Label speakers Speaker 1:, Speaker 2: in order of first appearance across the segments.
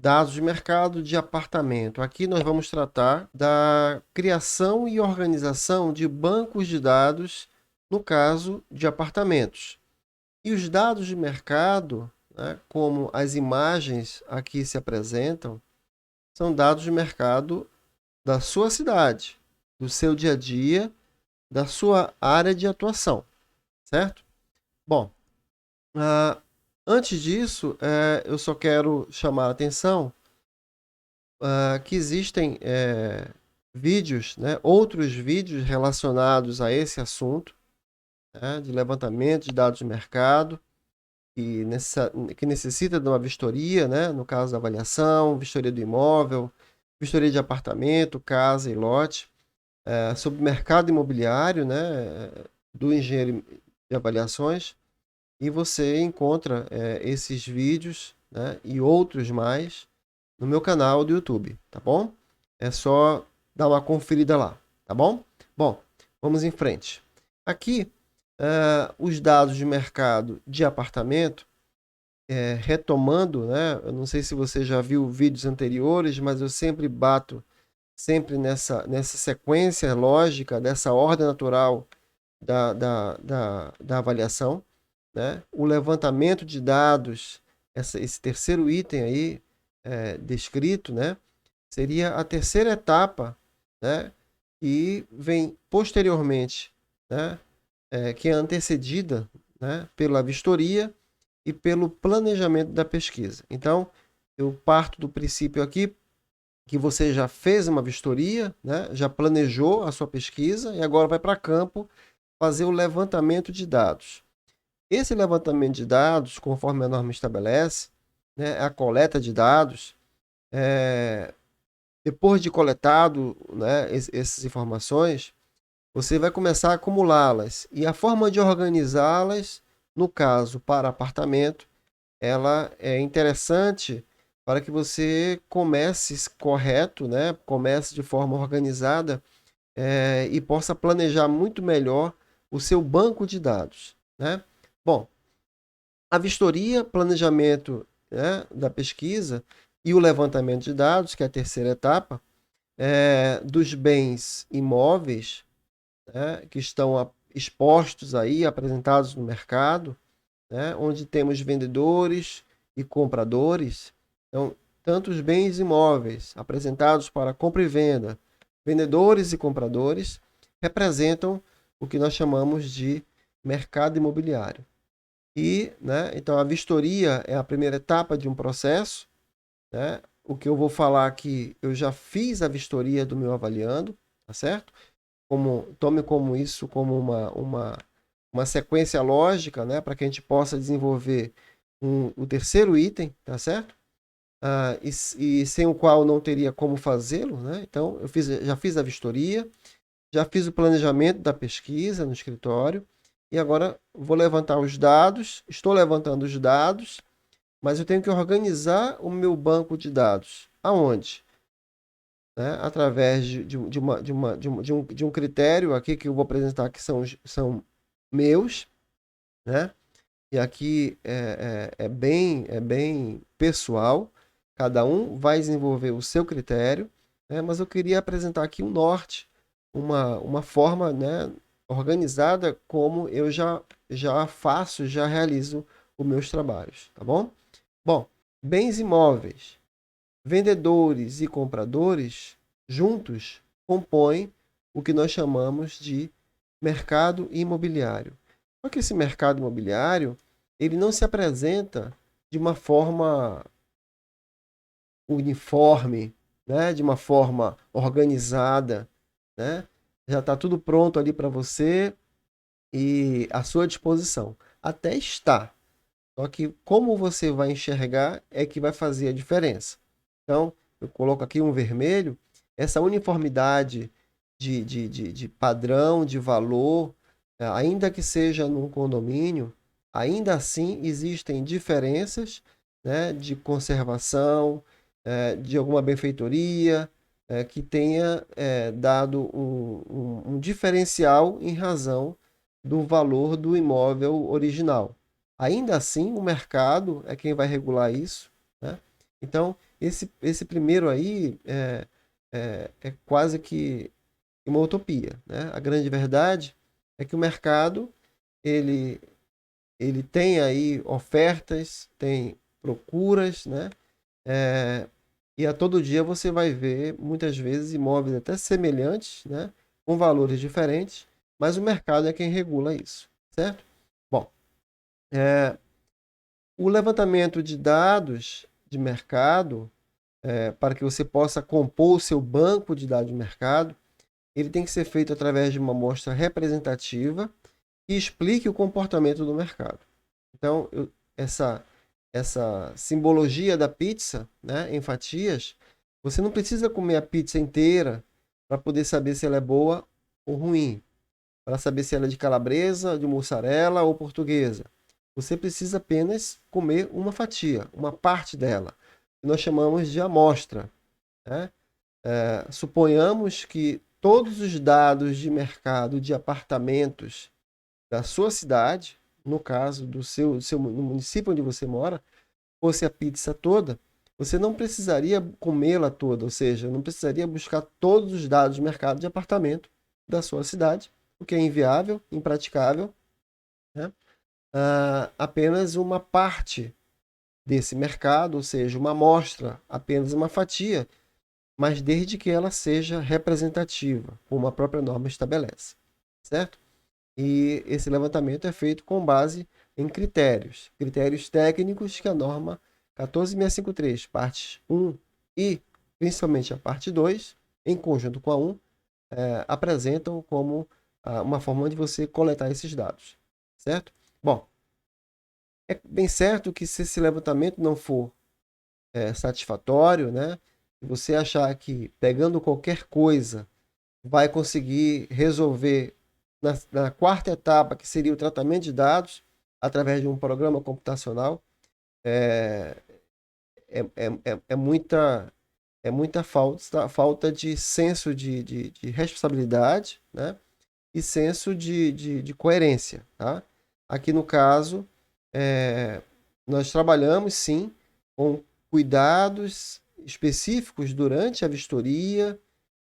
Speaker 1: Dados de mercado de apartamento. Aqui nós vamos tratar da criação e organização de bancos de dados, no caso de apartamentos. E os dados de mercado, né, como as imagens aqui se apresentam, são dados de mercado da sua cidade, do seu dia a dia, da sua área de atuação, certo? Bom, ah, antes disso, eu só quero chamar a atenção que existem vídeos, né, outros vídeos relacionados a esse assunto, né, de levantamento de dados de mercado, que necessita de uma vistoria, né, no caso da avaliação, vistoria do imóvel, vistoria de apartamento, casa e lote, sobre o mercado imobiliário, né, do engenheiro de avaliações, e você encontra esses vídeos, né, e outros mais no meu canal do YouTube, tá bom? É só dar uma conferida lá, tá bom? Bom, vamos em frente. Aqui, os dados de mercado de apartamento, retomando, né? Eu não sei se você já viu vídeos anteriores, mas eu sempre bato sempre nessa sequência lógica, dessa ordem natural da avaliação, né? O levantamento de dados, esse terceiro item aí descrito, né? Seria a terceira etapa, né? E vem posteriormente, né? Que é antecedida, né? Pela vistoria e pelo planejamento da pesquisa. Então, eu parto do princípio aqui que você já fez uma vistoria, né? Já planejou a sua pesquisa e agora vai para campo fazer o levantamento de dados. Esse levantamento de dados, conforme a norma estabelece, né, a coleta de dados, depois de coletado, né, essas informações, você vai começar a acumulá-las. E a forma de organizá-las, no caso para apartamento, ela é interessante para que você comece correto, né, comece de forma organizada e possa planejar muito melhor o seu banco de dados, né? Bom, a vistoria, planejamento, né, da pesquisa e o levantamento de dados, que é a terceira etapa, dos bens imóveis, né, que estão expostos aí, apresentados no mercado, né, onde temos vendedores e compradores. Então, tanto os bens imóveis apresentados para compra e venda, vendedores e compradores, representam o que nós chamamos de mercado imobiliário. E, né, então, a vistoria é a primeira etapa de um processo, né? O que eu vou falar aqui, eu já fiz a vistoria do meu avaliando, tá certo? Tome como isso como uma sequência lógica, né, para que a gente possa desenvolver o terceiro item, tá certo? E sem o qual não teria como fazê-lo, né? Então, já fiz a vistoria, já fiz o planejamento da pesquisa no escritório, e agora vou levantar os dados, estou levantando os dados, mas eu tenho que organizar o meu banco de dados. Aonde? Né? Através de um critério aqui que eu vou apresentar que são meus, né? E aqui é bem pessoal, cada um vai desenvolver o seu critério, né? Mas eu queria apresentar aqui um norte, uma forma, né, organizada como eu já faço, já realizo os meus trabalhos, tá bom? Bom, bens imóveis, vendedores e compradores juntos compõem o que nós chamamos de mercado imobiliário. Só que esse mercado imobiliário, ele não se apresenta de uma forma uniforme, né? De uma forma organizada, né? Já está tudo pronto ali para você e à sua disposição. Até está. Só que como você vai enxergar é que vai fazer a diferença. Então, eu coloco aqui um vermelho, essa uniformidade de padrão, de valor, ainda que seja num condomínio, ainda assim existem diferenças, né, de conservação, de alguma benfeitoria, que tenha dado um diferencial em razão do valor do imóvel original. Ainda assim, o mercado é quem vai regular isso, né? Então, esse primeiro aí é quase que uma utopia, né? A grande verdade é que o mercado ele, ele tem aí ofertas, tem procuras, né? É, e a todo dia você vai ver, muitas vezes, imóveis até semelhantes, né? Com valores diferentes, mas o mercado é quem regula isso, certo? Bom, é, o levantamento de dados de mercado, para que você possa compor o seu banco de dados de mercado, ele tem que ser feito através de uma amostra representativa que explique o comportamento do mercado. Então, essa, essa simbologia da pizza, né, em fatias, você não precisa comer a pizza inteira para poder saber se ela é boa ou ruim, para saber se ela é de calabresa, de mussarela ou portuguesa. Você precisa apenas comer uma fatia, uma parte dela, que nós chamamos de amostra, né? Suponhamos que todos os dados de mercado de apartamentos da sua cidade, no caso no município onde você mora, fosse a pizza toda, você não precisaria comê-la toda, ou seja, não precisaria buscar todos os dados de mercado de apartamento da sua cidade, o que é inviável, impraticável, né? Apenas uma parte desse mercado, ou seja, uma amostra, apenas uma fatia, mas desde que ela seja representativa, como a própria norma estabelece, certo? E esse levantamento é feito com base em critérios técnicos que a norma 14653, partes 1 e principalmente a parte 2, em conjunto com a 1, apresentam como uma forma de você coletar esses dados, certo? Bom, é bem certo que se esse levantamento não for satisfatório, né? Se você achar que pegando qualquer coisa vai conseguir resolver na quarta etapa, que seria o tratamento de dados, através de um programa computacional, é, é muita falta de senso de responsabilidade, né? E senso de coerência, tá? Aqui no caso, é, nós trabalhamos sim com cuidados específicos durante a vistoria,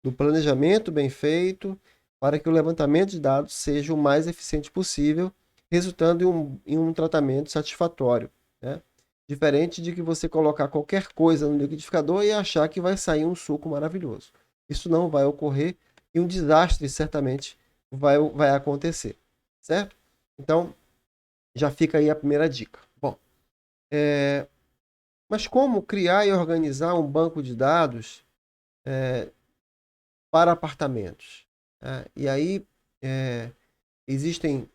Speaker 1: do planejamento bem feito, para que o levantamento de dados seja o mais eficiente possível, resultando em um tratamento satisfatório, né? Diferente de que você colocar qualquer coisa no liquidificador e achar que vai sair um suco maravilhoso. Isso não vai ocorrer e um desastre certamente vai acontecer, certo? Então, já fica aí a primeira dica. Bom, mas como criar e organizar um banco de dados para apartamentos? E aí existem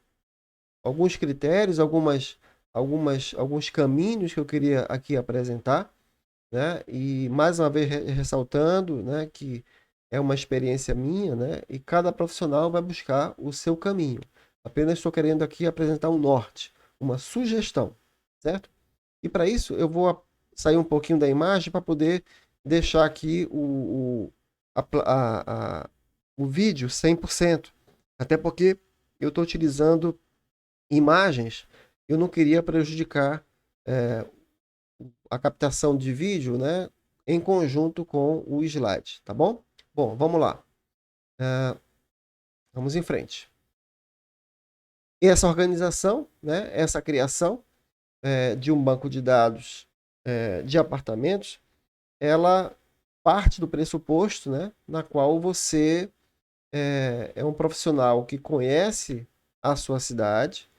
Speaker 1: alguns critérios, alguns caminhos que eu queria aqui apresentar, né? E mais uma vez ressaltando, né, que é uma experiência minha, né? E cada profissional vai buscar o seu caminho. Apenas estou querendo aqui apresentar um norte, uma sugestão, certo? E para isso eu vou sair um pouquinho da imagem para poder deixar aqui o vídeo 100%. Até porque eu estou utilizando imagens, eu não queria prejudicar é, a captação de vídeo, né, em conjunto com o slide, tá bom? Bom, vamos lá. Vamos em frente. E essa organização, né, essa criação de um banco de dados de apartamentos, ela parte do pressuposto, né, na qual você é um profissional que conhece a sua cidade,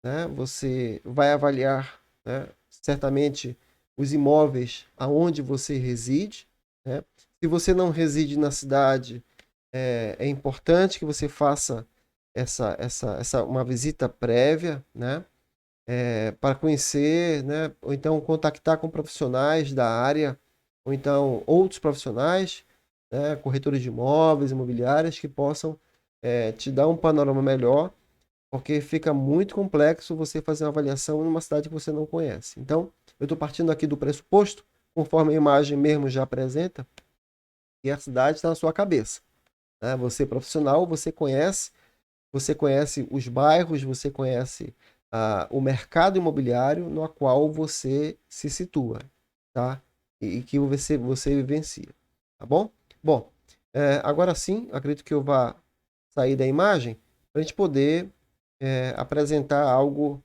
Speaker 1: né? Você vai avaliar, né, certamente os imóveis aonde você reside, né? Se você não reside na cidade, é importante que você faça uma visita prévia, né? Para conhecer, né? Ou então contactar com profissionais da área, ou então outros profissionais, né? Corretores de imóveis, imobiliárias, que possam te dar um panorama melhor, porque fica muito complexo você fazer uma avaliação em uma cidade que você não conhece. Então, eu estou partindo aqui do pressuposto, conforme a imagem mesmo já apresenta, que a cidade está na sua cabeça, né? Você profissional, você conhece os bairros, você conhece o mercado imobiliário no qual você se situa, tá? e que você vivencia, tá bom? Bom, agora sim, acredito que eu vá sair da imagem para a gente poder apresentar algo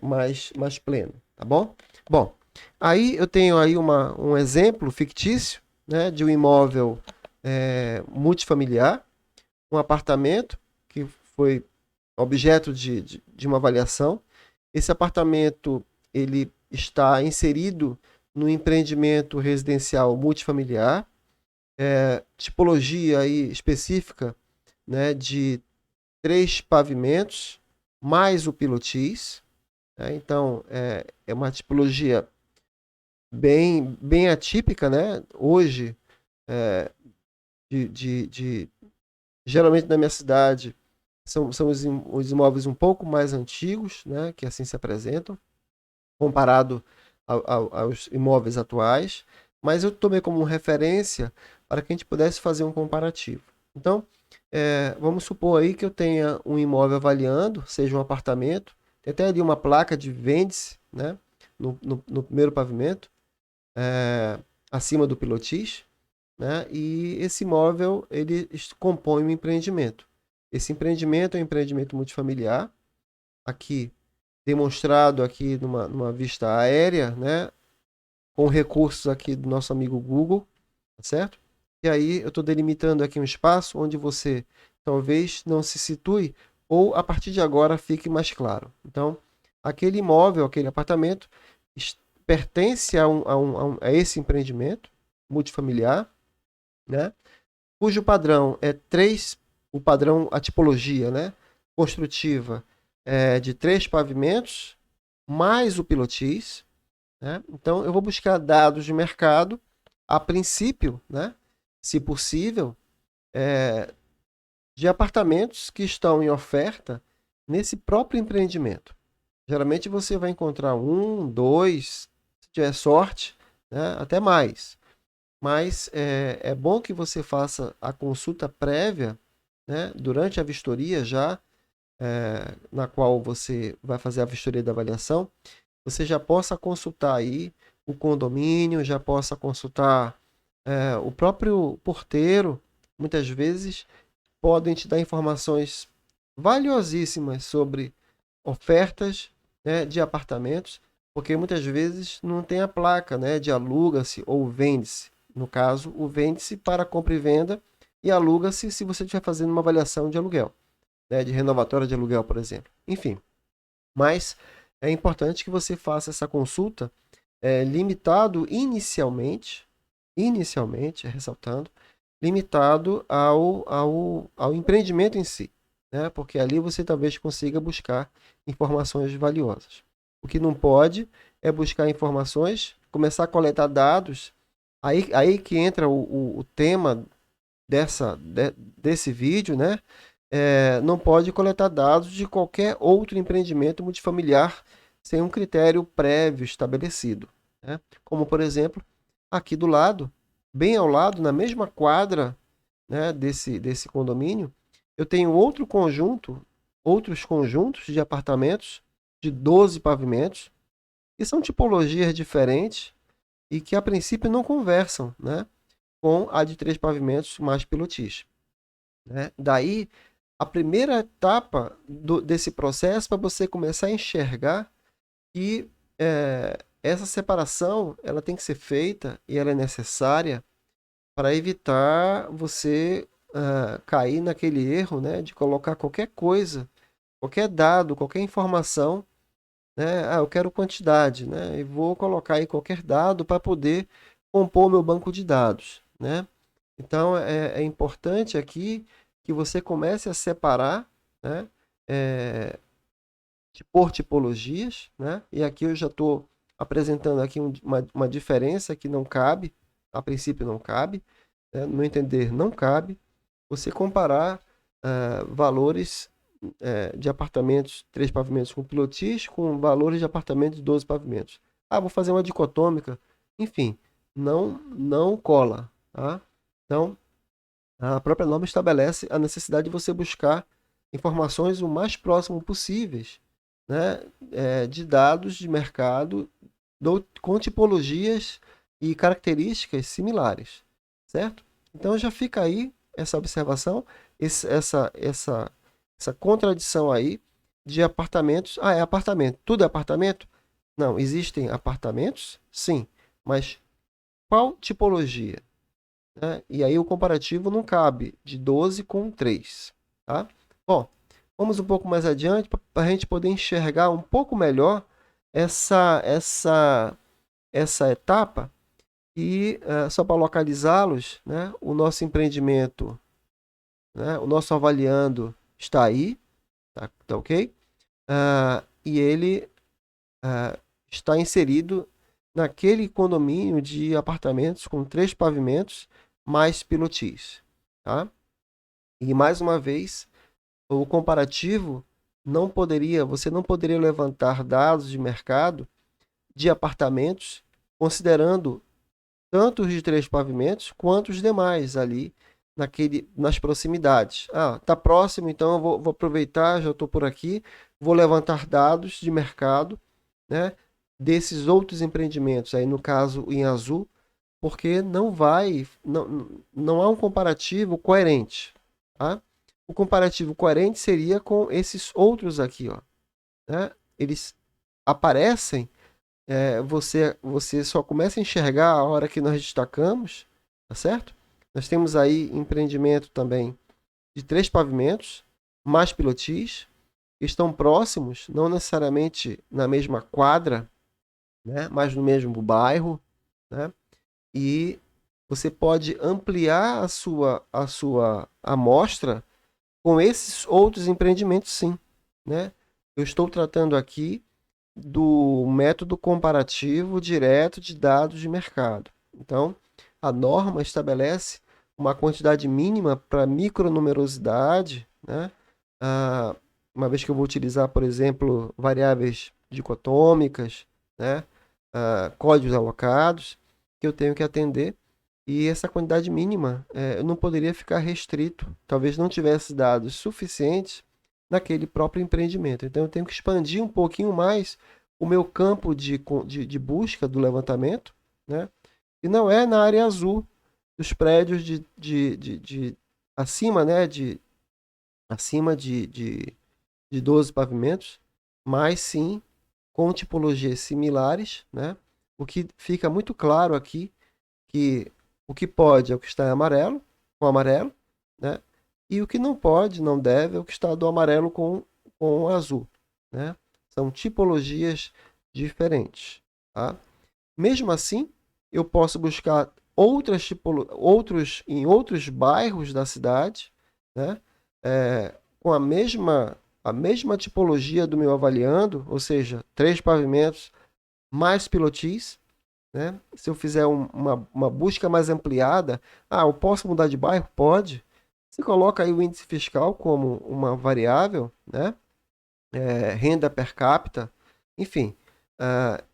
Speaker 1: mais pleno, tá bom? Bom, aí eu tenho aí um exemplo fictício, né, de um imóvel multifamiliar, um apartamento que foi objeto de uma avaliação. Esse apartamento ele está inserido no empreendimento residencial multifamiliar, tipologia aí específica, né, de 3 pavimentos, mais o pilotis. Né? Então, é uma tipologia bem atípica, né? Hoje, é, geralmente na minha cidade, são os imóveis um pouco mais antigos, né? Que assim se apresentam, comparado aos imóveis atuais, mas eu tomei como referência para que a gente pudesse fazer um comparativo. Então, vamos supor aí que eu tenha um imóvel avaliando, seja um apartamento, tem até ali uma placa de vende-se, né, no primeiro pavimento, acima do pilotis, né, e esse imóvel ele compõe um empreendimento. Esse empreendimento é um empreendimento multifamiliar, aqui demonstrado aqui numa vista aérea, né, com recursos aqui do nosso amigo Google, tá certo? E aí eu estou delimitando aqui um espaço onde você talvez não se situe ou a partir de agora fique mais claro. Então, aquele imóvel, aquele apartamento pertence a esse empreendimento multifamiliar, né? Cujo padrão é o padrão, a tipologia, né? Construtiva de 3 pavimentos, mais o pilotis, né? Então, eu vou buscar dados de mercado, a princípio, né? Se possível, de apartamentos que estão em oferta nesse próprio empreendimento. Geralmente você vai encontrar um, dois, se tiver sorte, né? Até mais. Mas é bom que você faça a consulta prévia, né? Durante a vistoria já, na qual você vai fazer a vistoria da avaliação, você já possa consultar aí o condomínio, já possa consultar o próprio porteiro. Muitas vezes podem te dar informações valiosíssimas sobre ofertas, né, de apartamentos, porque muitas vezes não tem a placa, né, de aluga-se ou vende-se. No caso, o vende-se para compra e venda e aluga-se se você estiver fazendo uma avaliação de aluguel, né, de renovatória de aluguel, por exemplo. Enfim, mas é importante que você faça essa consulta limitado inicialmente, ressaltando, limitado ao empreendimento em si, né? Porque ali você talvez consiga buscar informações valiosas. O que não pode é buscar informações, começar a coletar dados, aí que entra o tema desse vídeo, né? Não pode coletar dados de qualquer outro empreendimento multifamiliar sem um critério prévio estabelecido, né? Como, por exemplo, aqui do lado, bem ao lado, na mesma quadra, né, desse condomínio, eu tenho outros conjuntos de apartamentos de 12 pavimentos, que são tipologias diferentes e que a princípio não conversam, né, com a de 3 pavimentos mais pilotis, né? Daí, a primeira etapa desse processo para você começar a enxergar que essa separação ela tem que ser feita e ela é necessária para evitar você cair naquele erro, né, de colocar qualquer coisa, qualquer dado, qualquer informação, né, eu quero quantidade, né, e vou colocar aí qualquer dado para poder compor meu banco de dados, né. Então é importante aqui que você comece a separar, né, por tipologias, né, e aqui eu já estou apresentando aqui uma diferença que não cabe, a princípio não cabe, no meu entender, não cabe você comparar valores de apartamentos 3 pavimentos com pilotis com valores de apartamentos de 12 pavimentos. Ah, vou fazer uma dicotômica. Enfim, não cola. Tá? Então, a própria norma estabelece a necessidade de você buscar informações o mais próximo possíveis, né, de dados de mercado com tipologias e características similares, certo? Então já fica aí essa observação, essa contradição aí de apartamentos. Ah, é apartamento. Tudo é apartamento? Não, existem apartamentos? Sim, mas qual tipologia? Né? E aí o comparativo não cabe de 12 com 3. Tá? Bom, vamos um pouco mais adiante para a gente poder enxergar um pouco melhor essa etapa. E só para localizá-los, né, o nosso empreendimento, né, o nosso avaliando está aí, tá ok? E ele está inserido naquele condomínio de apartamentos com 3 pavimentos mais pilotis. Tá? E mais uma vez, o comparativo você não poderia levantar dados de mercado de apartamentos considerando tanto os de 3 pavimentos quanto os demais ali nas proximidades. Ah, tá próximo, então eu vou aproveitar, já estou por aqui, vou levantar dados de mercado, né, desses outros empreendimentos, aí no caso em azul, porque não há um comparativo coerente. Tá? O comparativo coerente seria com esses outros aqui, ó, né? Eles aparecem, você só começa a enxergar a hora que nós destacamos, tá certo? Nós temos aí empreendimento também de 3 pavimentos, mais pilotis, que estão próximos, não necessariamente na mesma quadra, né, mas no mesmo bairro, né? E você pode ampliar a sua amostra com esses outros empreendimentos, sim, né? Eu estou tratando aqui do método comparativo direto de dados de mercado. Então, a norma estabelece uma quantidade mínima para micronumerosidade, né? Uma vez que eu vou utilizar, por exemplo, variáveis dicotômicas, né? Códigos alocados, que eu tenho que atender. E essa quantidade mínima, eu não poderia ficar restrito, talvez não tivesse dados suficientes naquele próprio empreendimento. Então, eu tenho que expandir um pouquinho mais o meu campo de busca do levantamento, né? E não é na área azul dos prédios de acima, né? Acima de 12 pavimentos, mas sim com tipologias similares, né? O que fica muito claro aqui que o que pode é o que está em amarelo, com amarelo, né? E o que não pode, não deve, é o que está do amarelo com o azul, né? São tipologias diferentes, tá? Mesmo assim, eu posso buscar em outros bairros da cidade, né? Com a mesma tipologia do meu avaliando, ou seja, 3 pavimentos mais pilotis, né? Se eu fizer uma busca mais ampliada, eu posso mudar de bairro? Pode. Você coloca aí o índice fiscal como uma variável, né? Renda per capita, enfim.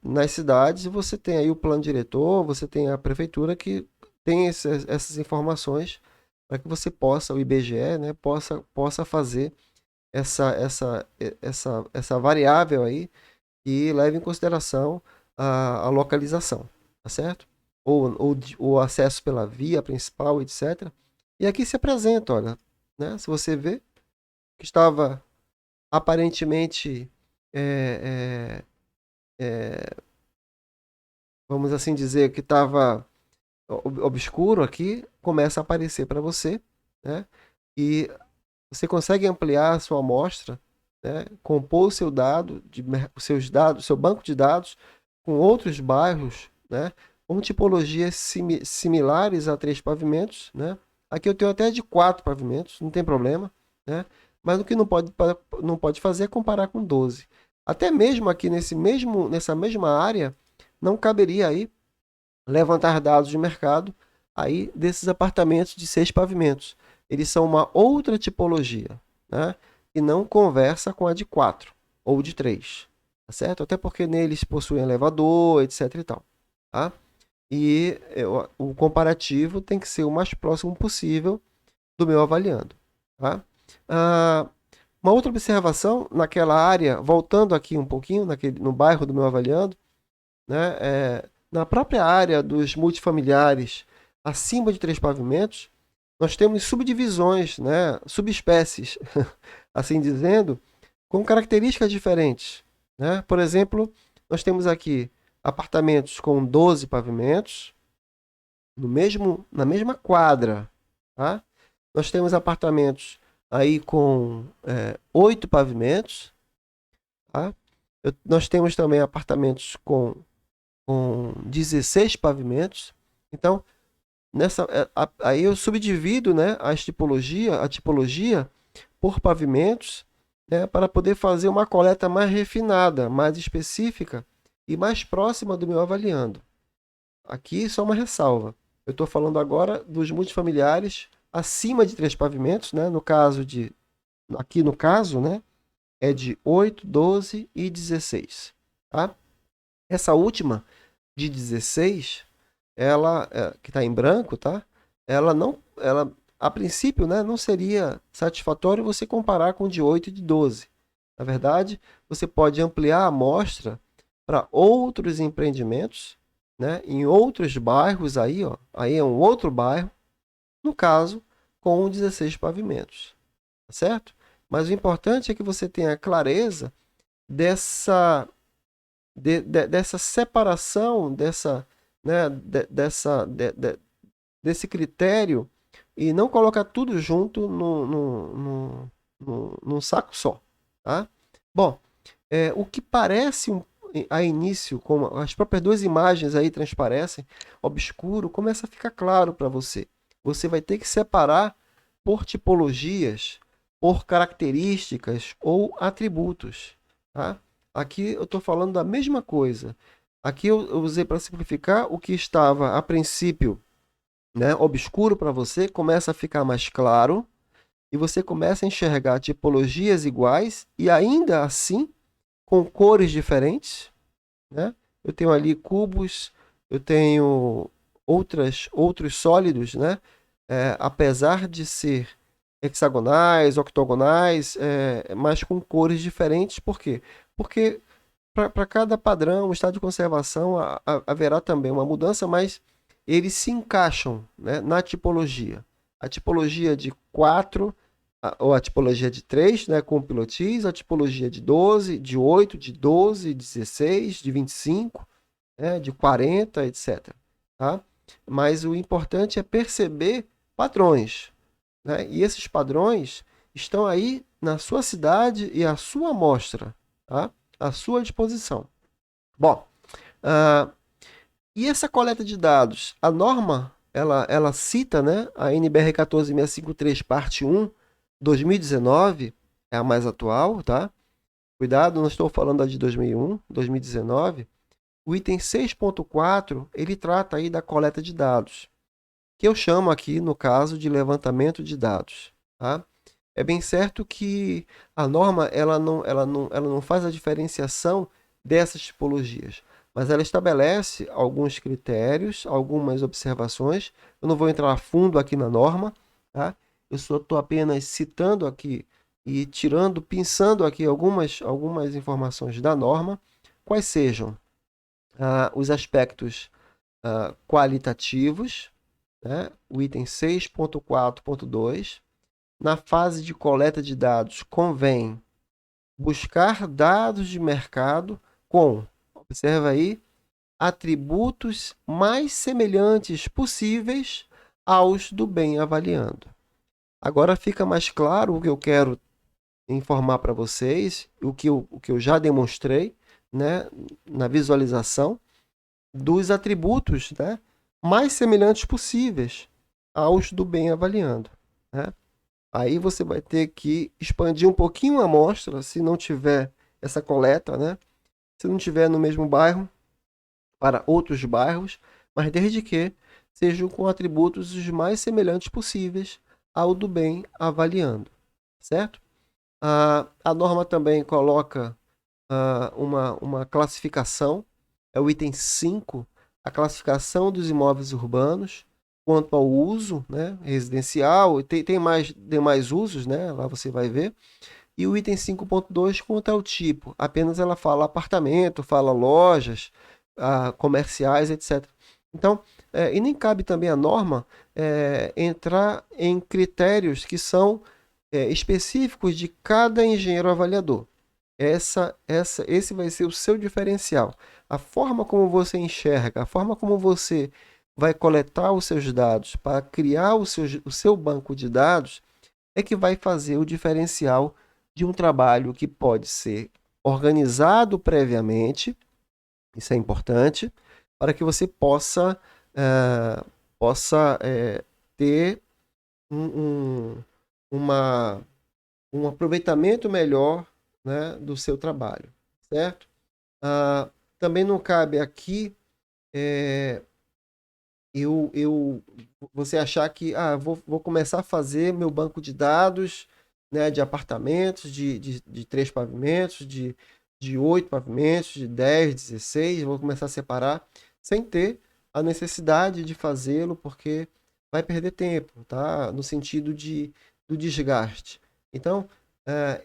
Speaker 1: Nas cidades você tem aí o plano diretor, você tem a prefeitura que tem essas informações para que você possa, o IBGE, né, possa fazer essa variável aí e leve em consideração a localização, tá certo? Ou o acesso pela via principal, etc. E aqui se apresenta, olha, né? Se você vê que estava aparentemente, é, é, é, vamos assim dizer, que estava obscuro aqui, começa a aparecer para você, né? E você consegue ampliar a sua amostra, né? Compor o seu dado, os seus dados, seu banco de dados com outros bairros, né? Com tipologias similares a 3 pavimentos, né? Aqui eu tenho até de 4 pavimentos, não tem problema, né? Mas o que não pode fazer é comparar com 12. Até mesmo aqui nessa mesma área, não caberia aí levantar dados de mercado aí desses apartamentos de 6 pavimentos. Eles são uma outra tipologia, né? E não conversa com a de 4 ou de 3, tá certo? Até porque neles possuem elevador, etc e tal, tá? E o comparativo tem que ser o mais próximo possível do meu avaliando, tá? Uma outra observação naquela área, voltando aqui um pouquinho, no bairro do meu avaliando, né? na própria área dos multifamiliares acima de 3 pavimentos, nós temos subdivisões, né, subespécies, assim dizendo, com características diferentes, né? Por exemplo, nós temos aqui apartamentos com 12 pavimentos, na mesma quadra, tá? Nós temos apartamentos aí com 8 pavimentos, tá? Nós temos também apartamentos com 16 pavimentos. Então, aí eu subdivido, né, a tipologia por pavimentos, né, para poder fazer uma coleta mais refinada, mais específica e mais próxima do meu avaliando. Aqui só uma ressalva. Eu estou falando agora dos multifamiliares acima de 3 pavimentos, né? Aqui no caso, né, é de 8, 12 e 16. Tá? Essa última, de 16, ela, que está em branco, tá? Ela, a princípio, né, não seria satisfatório você comparar com de 8 e de 12. Na verdade, você pode ampliar a amostra para outros empreendimentos, né, em outros bairros aí, ó, aí é um outro bairro, no caso, com 16 pavimentos, tá certo? Mas o importante é que você tenha clareza dessa separação, né, desse critério e não colocar tudo junto num saco só. Tá? Bom, o que parece a início, como as próprias duas imagens aí transparecem, obscuro, começa a ficar claro para você. Você vai ter que separar por tipologias, por características ou atributos. Tá? Aqui eu estou falando da mesma coisa. Aqui eu usei para simplificar o que estava a princípio, né, obscuro para você, começa a ficar mais claro e você começa a enxergar tipologias iguais e ainda assim com cores diferentes, né? Eu tenho ali cubos, eu tenho outros sólidos, né? Apesar de ser hexagonais, octogonais, mas com cores diferentes. Por quê? Porque para cada padrão, estado de conservação, haverá também uma mudança, mas eles se encaixam, né, na tipologia. A tipologia de 4, ou a tipologia de 3, né, com pilotis, a tipologia de 12, de 8, de 12, de 16, de 25, né, de 40, etc. Tá? Mas o importante é perceber padrões. Né? E esses padrões estão aí na sua cidade e à sua amostra, tá? À sua disposição. Bom, e essa coleta de dados? A norma, ela cita, né, a NBR 14653, parte 1, 2019, é a mais atual, tá? Cuidado, não estou falando da de 2001, 2019. O item 6.4, ele trata aí da coleta de dados, que eu chamo aqui, no caso, de levantamento de dados, tá? É bem certo que a norma ela não faz a diferenciação dessas tipologias, mas ela estabelece alguns critérios, algumas observações. Eu não vou entrar a fundo aqui na norma, tá? Eu só estou apenas citando aqui e pensando aqui algumas informações da norma, quais sejam os aspectos qualitativos, né? O item 6.4.2. Na fase de coleta de dados, convém buscar dados de mercado com, observa aí, atributos mais semelhantes possíveis aos do bem avaliando. Agora fica mais claro o que eu quero informar para vocês, o que eu já demonstrei, né, na visualização dos atributos, né, mais semelhantes possíveis aos do bem avaliando. Né? Aí você vai ter que expandir um pouquinho a amostra, se não tiver essa coleta, né? Se não tiver no mesmo bairro, para outros bairros, mas desde que sejam com atributos os mais semelhantes possíveis ao do bem avaliando, certo? A norma também coloca uma classificação, é o item 5, a classificação dos imóveis urbanos, quanto ao uso, né, residencial, tem mais demais usos, né, lá você vai ver. E o item 5.2 quanto ao tipo, apenas ela fala apartamento, fala lojas, comerciais, etc. Então, e nem cabe também a norma entrar em critérios que são específicos de cada engenheiro avaliador. Esse vai ser o seu diferencial. A forma como você enxerga, a forma como você vai coletar os seus dados para criar o seu banco de dados é que vai fazer o diferencial de um trabalho que pode ser organizado previamente, isso é importante, para que você possa ter um, um, uma, um aproveitamento melhor, né, do seu trabalho, certo? Também não cabe aqui você achar que vou começar a fazer meu banco de dados, né, de apartamentos, de 3 pavimentos, de 8 pavimentos, de 10, 16, vou começar a separar, sem ter a necessidade de fazê-lo, porque vai perder tempo, tá? No sentido do desgaste. Então,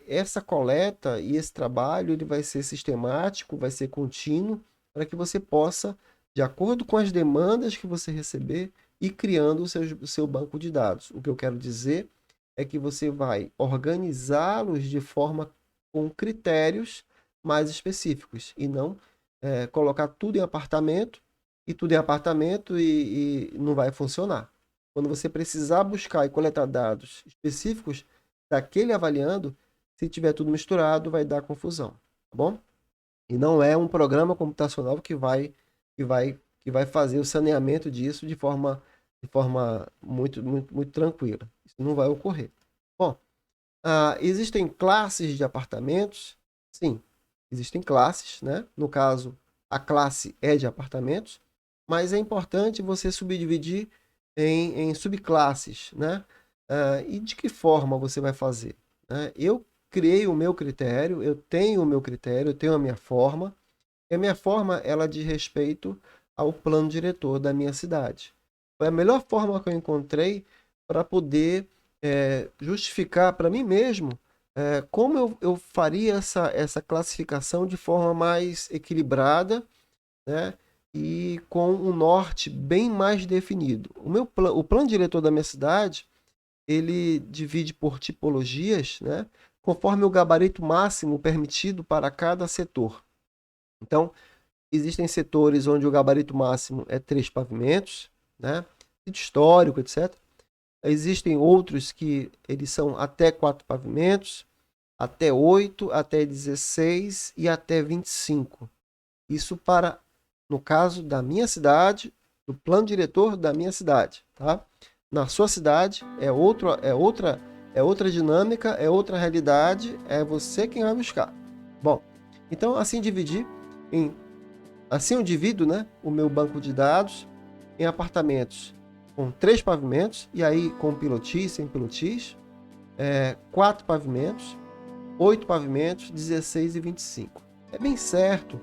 Speaker 1: essa coleta e esse trabalho ele vai ser sistemático, vai ser contínuo, para que você possa, de acordo com as demandas que você receber, ir criando o seu banco de dados. O que eu quero dizer é que você vai organizá-los de forma com critérios mais específicos e não colocar tudo em apartamento e tudo em apartamento e não vai funcionar. Quando você precisar buscar e coletar dados específicos daquele avaliando, se tiver tudo misturado, vai dar confusão, tá bom? E não é um programa computacional que vai fazer o saneamento disso de forma muito tranquila. Isso não vai ocorrer. Bom, existem classes de apartamentos? Sim, existem classes, né? No caso, a classe é de apartamentos, mas é importante você subdividir em subclasses, né? E de que forma você vai fazer, né? Eu criei o meu critério, eu tenho o meu critério, eu tenho a minha forma, e a minha forma ela diz respeito ao plano diretor da minha cidade. Foi a melhor forma que eu encontrei para poder justificar para mim mesmo como eu faria essa classificação de forma mais equilibrada, né? E com um norte bem mais definido. O plano diretor da minha cidade, ele divide por tipologias, né? Conforme o gabarito máximo permitido para cada setor. Então, existem setores onde o gabarito máximo é 3 pavimentos, né? Sítio histórico, etc. Existem outros que eles são até 4 pavimentos, até 8, até 16 e até 25. Isso no caso da minha cidade, do plano diretor da minha cidade, tá? Na sua cidade é outra dinâmica, é outra realidade, é você quem vai buscar. Bom, então assim eu divido, né, o meu banco de dados em apartamentos com 3 pavimentos, e aí com pilotis, sem pilotis, 4 pavimentos, 8 pavimentos, 16 e 25. É bem certo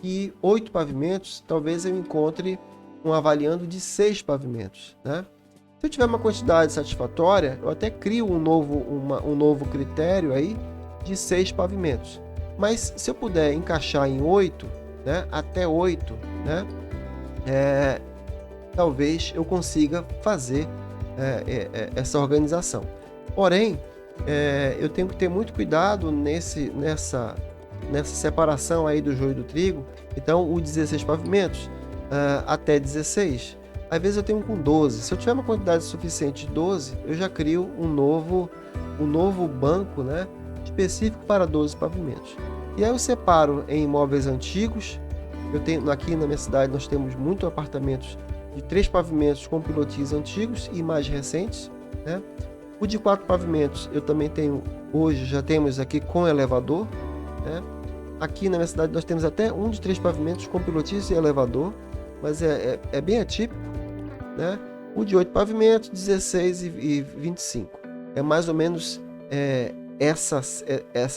Speaker 1: que 8 pavimentos, talvez eu encontre um avaliando de 6 pavimentos, né? Se eu tiver uma quantidade satisfatória, eu até crio um novo critério aí de 6 pavimentos. Mas se eu puder encaixar em 8, né, até 8, né, talvez eu consiga fazer essa organização. Porém, eu tenho que ter muito cuidado nessa separação aí do joio e do trigo. Então, o 16 pavimentos até 16. Às vezes eu tenho com 12. Se eu tiver uma quantidade suficiente de 12, eu já crio um novo banco, né, específico para 12 pavimentos. E aí eu separo em imóveis antigos. Aqui na minha cidade nós temos muitos apartamentos de 3 pavimentos com pilotis antigos e mais recentes, né? O de 4 pavimentos eu também tenho, hoje já temos aqui com elevador, né? Aqui na minha cidade nós temos até um de 3 pavimentos com pilotis e elevador, mas é bem atípico, né? O de 8 pavimentos, 16 e 25. É mais ou menos essa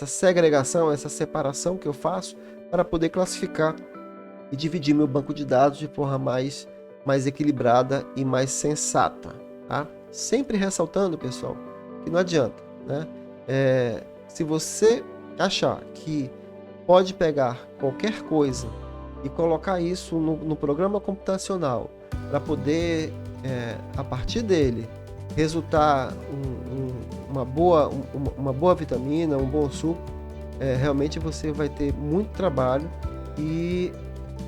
Speaker 1: segregação, essa separação que eu faço para poder classificar e dividir meu banco de dados de forma mais equilibrada e mais sensata, tá? Sempre ressaltando, pessoal, que não adianta, né? Se você achar que pode pegar qualquer coisa e colocar isso no programa computacional para poder, a partir dele, resultar uma boa vitamina, um bom suco, realmente você vai ter muito trabalho. E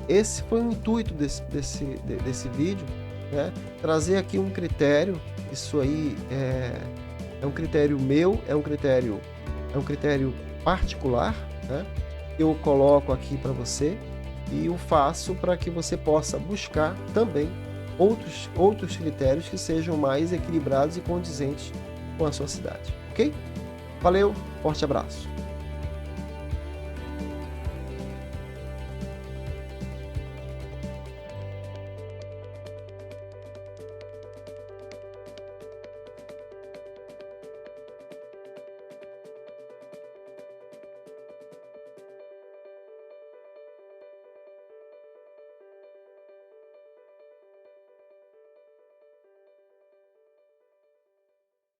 Speaker 1: esse foi o intuito desse vídeo, né? Trazer aqui um critério. Isso aí é um critério meu, é um critério particular, né? Eu coloco aqui para você e o faço para que você possa buscar também outros critérios que sejam mais equilibrados e condizentes com a sua cidade, ok? Valeu, forte abraço!